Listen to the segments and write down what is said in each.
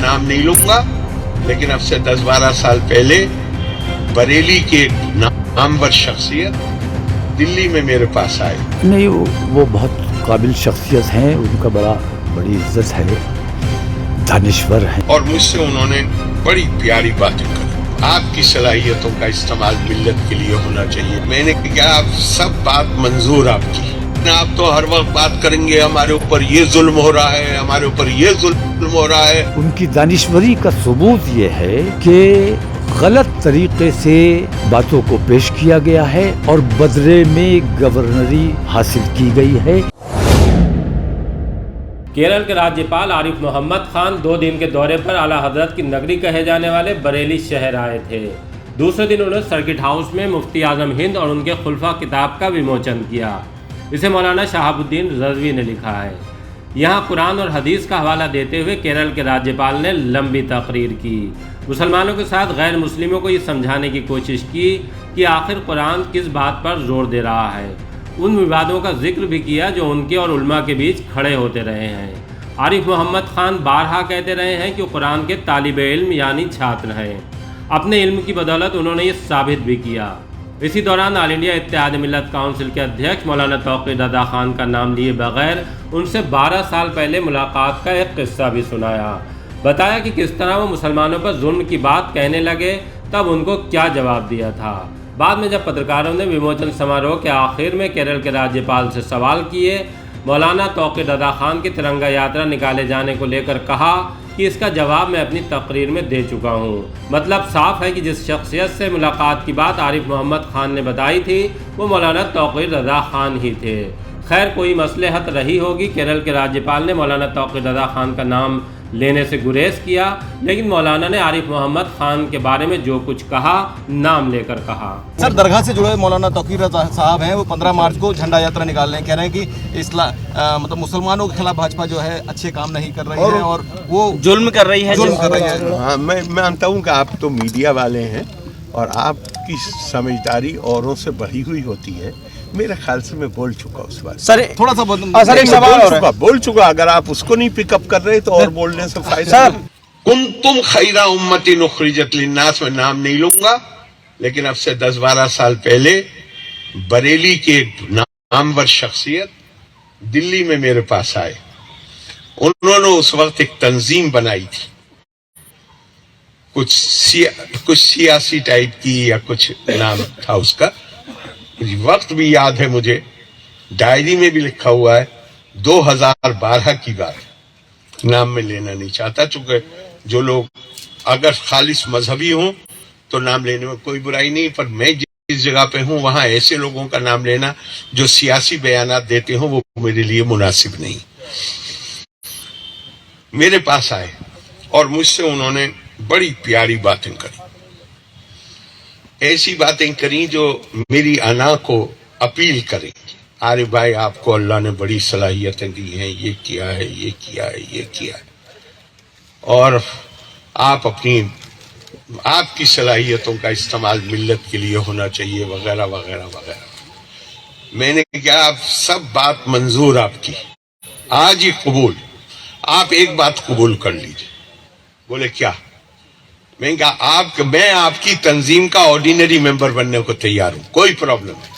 नाम नहीं लूंगा, लेकिन अब से 10-12 साल पहले बरेली के एक नामवर शख्सियत दिल्ली में मेरे पास आए। नहीं, वो बहुत काबिल शख्सियत हैं, उनका बड़ी इज्जत है, दानिश्वर हैं। और मुझसे उन्होंने बड़ी प्यारी बातें करी। आपकी सलाहियतों का इस्तेमाल मिल्लत के लिए होना चाहिए। मैंने कहा आप सब बात मंजूर आपकी, आप तो हर वक्त बात करेंगे हमारे ऊपर ये जुल्म हो रहा है, हमारे ऊपर ये जुल्म हो रहा है। उनकी दानिश्वरी का सबूत ये है कि गलत तरीके से बातों को पेश किया गया है और बदले में गवर्नरी हासिल की गई है। केरल के राज्यपाल आरिफ मोहम्मद खान 2 दिन के दौरे पर आला हजरत की नगरी कहे जाने वाले बरेली शहर आए थे। दूसरे दिन उन्होंने सर्किट हाउस में मुफ्ती आजम हिंद और उनके खुलफा किताब का विमोचन किया। इसे मौलाना शहाबुद्दीन रज़वी ने लिखा है। यहाँ कुरान और हदीस का हवाला देते हुए केरल के राज्यपाल ने लंबी तकरीर की। मुसलमानों के साथ गैर मुस्लिमों को ये समझाने की कोशिश की कि आखिर कुरान किस बात पर जोर दे रहा है। उन विवादों का जिक्र भी किया जो उनके और उलमा के बीच खड़े होते रहे हैं। आरिफ मोहम्मद खान बारहा कहते रहे हैं कि कुरान के तालिब इल्म यानी छात्र हैं। अपने इल्म की बदौलत उन्होंने ये साबित भी किया। इसी दौरान ऑल इंडिया इत्तेहाद मिल्लत काउंसिल के अध्यक्ष मौलाना तौक़ीर रज़ा खान का नाम लिए बगैर उनसे 12 साल पहले मुलाकात का एक किस्सा भी सुनाया। बताया कि किस तरह वो मुसलमानों पर जुल्म की बात कहने लगे, तब उनको क्या जवाब दिया था। बाद में जब पत्रकारों ने विमोचन समारोह के आखिर में केरल के राज्यपाल से सवाल किए, मौलाना तौक़ीर रज़ा खान की तिरंगा यात्रा निकाले जाने को लेकर कहा कि इसका जवाब मैं अपनी तकरीर में दे चुका हूँ। मतलब साफ है कि जिस शख्सियत से मुलाकात की बात आरिफ मोहम्मद खान ने बताई थी वो मौलाना तौक़ीर रज़ा खान ही थे। खैर, कोई मसलहत रही होगी, केरल के राज्यपाल ने मौलाना तौक़ीर रज़ा खान का नाम लेने से गुरेज किया, लेकिन मौलाना ने आरिफ मोहम्मद खान के बारे में जो कुछ कहा नाम लेकर कहा। सर, दरगाह से जुड़े मौलाना तौक़ीर रज़ा साहब हैं, वो 15 मार्च को झंडा यात्रा निकाल रहे हैं। कह रहे हैं कि मतलब मुसलमानों के खिलाफ भाजपा जो है अच्छे काम नहीं कर रही है और वो जुल्म कर रही है। हाँ, मैं मानता हूँ कि आप तो मीडिया वाले हैं और आपकी समझदारी औरों से बढ़ी हुई होती है। मेरे ख्याल से मैं बोल चुका उस बार। सर, थोड़ा सा सर एक सवाल बोल चुका। अगर आप उसको नहीं पिकअप कर रहे तो और बोलने से फायदा। कुंतुम खैरा उम्मतिन उखरिजत लिन्नास में नाम नहीं लूंगा, लेकिन अब से 10-12 साल पहले बरेली के एक नामवर शख्सियत दिल्ली में मेरे पास आए। उन्होंने उस वक्त एक तंजीम बनाई थी, कुछ सियासी टाइप की या कुछ नाम था उसका, वक्त भी याद है मुझे, डायरी में भी लिखा हुआ है 2012 की बात। नाम में लेना नहीं चाहता, चूंकि जो लोग अगर खालिस मजहबी हों तो नाम लेने में कोई बुराई नहीं, पर मैं जिस जगह पे हूं वहां ऐसे लोगों का नाम लेना जो सियासी बयानात देते हो वो मेरे लिए मुनासिब नहीं। मेरे पास आए और मुझसे उन्होंने बड़ी प्यारी बातें करी, ऐसी बातें करी जो मेरी अना को अपील करें। अरे भाई, आपको अल्लाह ने बड़ी सलाहियतें दी हैं, ये किया है, ये किया है, ये किया है, और आप आपकी सलाहियतों का इस्तेमाल मिल्लत के लिए होना चाहिए, वगैरह वगैरह वगैरह। मैंने कहा आप सब बात मंजूर आपकी, आज ही कबूल। आप एक बात कबूल कर लीजिए। बोले क्या? मैं कहा मैं आपकी तंजीम का ऑर्डिनरी मेंबर बनने को तैयार हूं, कोई प्रॉब्लम नहीं।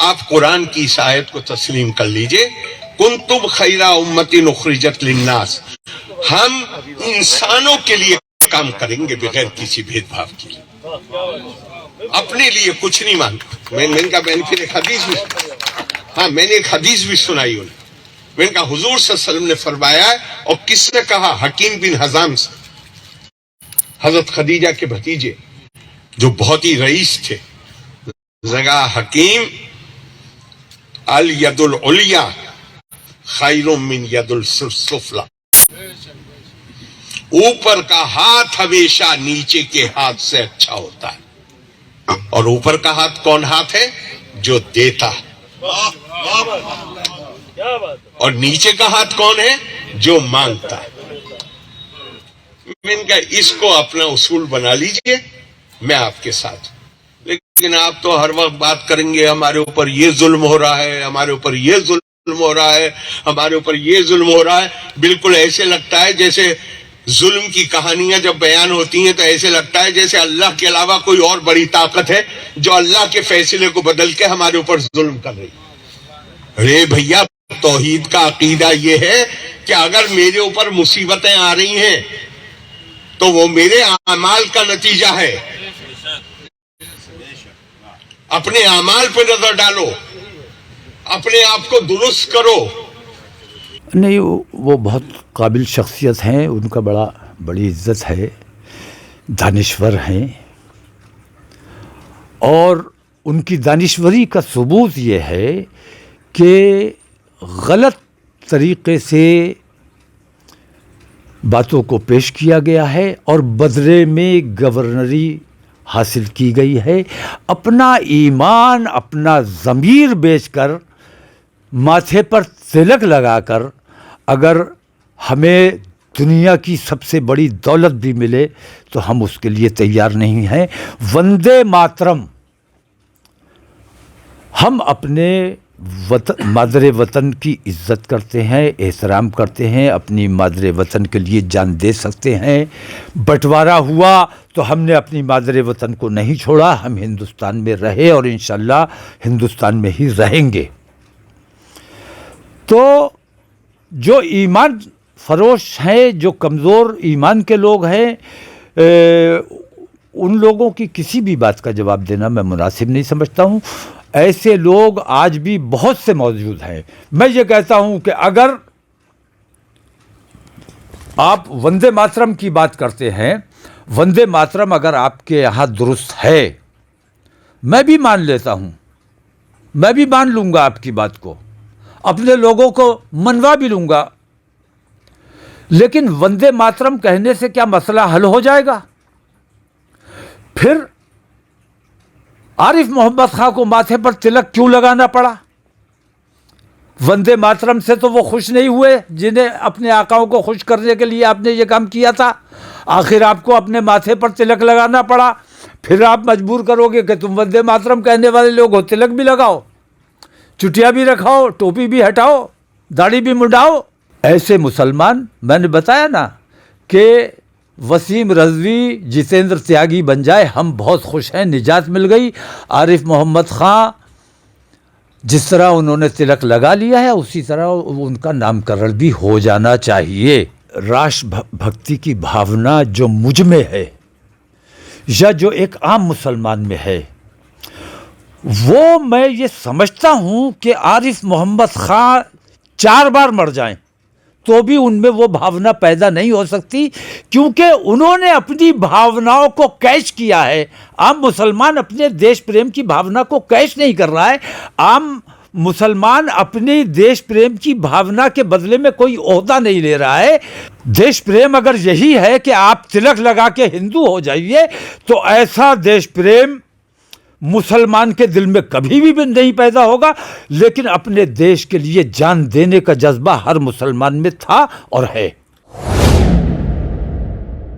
आप कुरान की इस आयत को तस्लीम कर लीजिए, कुंतुम खैरा उम्मतिन उखरिजत लिन्नास। हम इंसानों के लिए काम करेंगे बगैर किसी भेदभाव के, अपने लिए कुछ नहीं मांगता। मैंने कहा मैंने फिर एक हदीस भी, हाँ मैंने एक हदीस भी सुनाई उन्हें। मैंने कहा हुजूर सल्लल्लाहु अलैहि वसल्लम ने फरमाया है, और किसने कहा? हकीम बिन हजाम से, हजरत खदीजा के भतीजे जो बहुत ही रईस थे। जगह हकीम अल यदुल उलिया खैरुम मिन यदुल सुफला। ऊपर का हाथ हमेशा नीचे के हाथ से अच्छा होता है, और ऊपर का हाथ कौन हाथ है? जो देता है। और नीचे का हाथ कौन है? जो मांगता है। मैंने कहा इसको अपना उसूल बना लीजिए, मैं आपके साथ। लेकिन आप तो हर वक्त बात करेंगे हमारे ऊपर ये जुल्म हो रहा है, हमारे ऊपर ये जुल्म हो रहा है, हमारे ऊपर ये जुल्म हो रहा है। बिल्कुल ऐसे लगता है जैसे ظلم کی کہانیاں جب بیان ہوتی ہیں تو ایسے لگتا ہے جیسے اللہ کے علاوہ کوئی اور بڑی طاقت ہے جو اللہ کے فیصلے کو بدل کے ہمارے اوپر ظلم کر رہی ہے۔ ارے بھیا، توحید کا عقیدہ یہ ہے کہ اگر میرے اوپر مصیبتیں آ رہی ہیں تو وہ میرے اعمال کا نتیجہ ہے۔ اپنے اعمال پہ نظر ڈالو، اپنے آپ کو درست کرو۔ نہیں، وہ بہت قابل شخصیت ہیں، ان کا بڑی عزت ہے، دانشور ہیں، اور ان کی دانشوری کا ثبوت یہ ہے کہ غلط طریقے سے باتوں کو پیش کیا گیا ہے اور بدلے میں گورنری حاصل کی گئی ہے۔ اپنا ایمان، اپنا ضمیر بیچ کر، ماتھے پر تلک لگا کر اگر ہمیں دنیا کی سب سے بڑی دولت بھی ملے تو ہم اس کے لیے تیار نہیں ہیں۔ وندے ماترم، ہم اپنے مادر وطن کی عزت کرتے ہیں، احترام کرتے ہیں، اپنی مادر وطن کے لیے جان دے سکتے ہیں۔ بٹوارا ہوا تو ہم نے اپنی مادر وطن کو نہیں چھوڑا، ہم ہندوستان میں رہے اور انشاءاللہ ہندوستان میں ہی رہیں گے۔ تو جو ایمان فروش ہیں، جو کمزور ایمان کے لوگ ہیں، ان لوگوں کی کسی بھی بات کا جواب دینا میں مناسب نہیں سمجھتا ہوں۔ ایسے لوگ آج بھی بہت سے موجود ہیں۔ میں یہ کہتا ہوں کہ اگر آپ وندے ماترم کی بات کرتے ہیں، وندے ماترم اگر آپ کے یہاں درست ہے، میں بھی مان لیتا ہوں، میں بھی مان لوں گا آپ کی بات کو، اپنے لوگوں کو منوا بھی لوں گا، لیکن وندے ماترم کہنے سے کیا مسئلہ حل ہو جائے گا؟ پھر عارف محمد خان کو ماتھے پر تلک کیوں لگانا پڑا؟ وندے ماترم سے تو وہ خوش نہیں ہوئے جنہیں اپنے آقاؤں کو خوش کرنے کے لیے آپ نے یہ کام کیا تھا، آخر آپ کو اپنے ماتھے پر تلک لگانا پڑا۔ پھر آپ مجبور کرو گے کہ تم وندے ماترم کہنے والے لوگ ہو، تلک بھی لگاؤ، چٹیا بھی رکھاؤ، ٹوپی بھی ہٹاؤ، داڑھی بھی منڈاؤ۔ ایسے مسلمان، میں نے بتایا نا کہ وسیم رضوی، جتیندر تیاگی بن جائے، ہم بہت خوش ہیں، نجات مل گئی۔ عارف محمد خان جس طرح انہوں نے تلک لگا لیا ہے، اسی طرح ان کا نامکرن بھی ہو جانا چاہیے۔ راشٹر بھکتی کی بھاونا جو مجھ میں ہے یا جو ایک عام مسلمان میں ہے، وہ میں یہ سمجھتا ہوں کہ عارف محمد خان 4 بار مر جائیں تو بھی ان میں وہ بھاونا پیدا نہیں ہو سکتی، کیونکہ انہوں نے اپنی بھاوناؤں کو کیش کیا ہے۔ عام مسلمان اپنے دیش پریم کی بھاونا کو کیش نہیں کر رہا ہے۔ عام مسلمان اپنی دیش پریم کی بھاونا کے بدلے میں کوئی عہدہ نہیں لے رہا ہے۔ دیش پریم اگر یہی ہے کہ آپ تلک لگا کے ہندو ہو جائیے، تو ایسا دیش پریم مسلمان کے دل میں کبھی بھی نہیں پیدا ہوگا، لیکن اپنے دیش کے لیے جان دینے کا جذبہ ہر مسلمان میں تھا اور ہے۔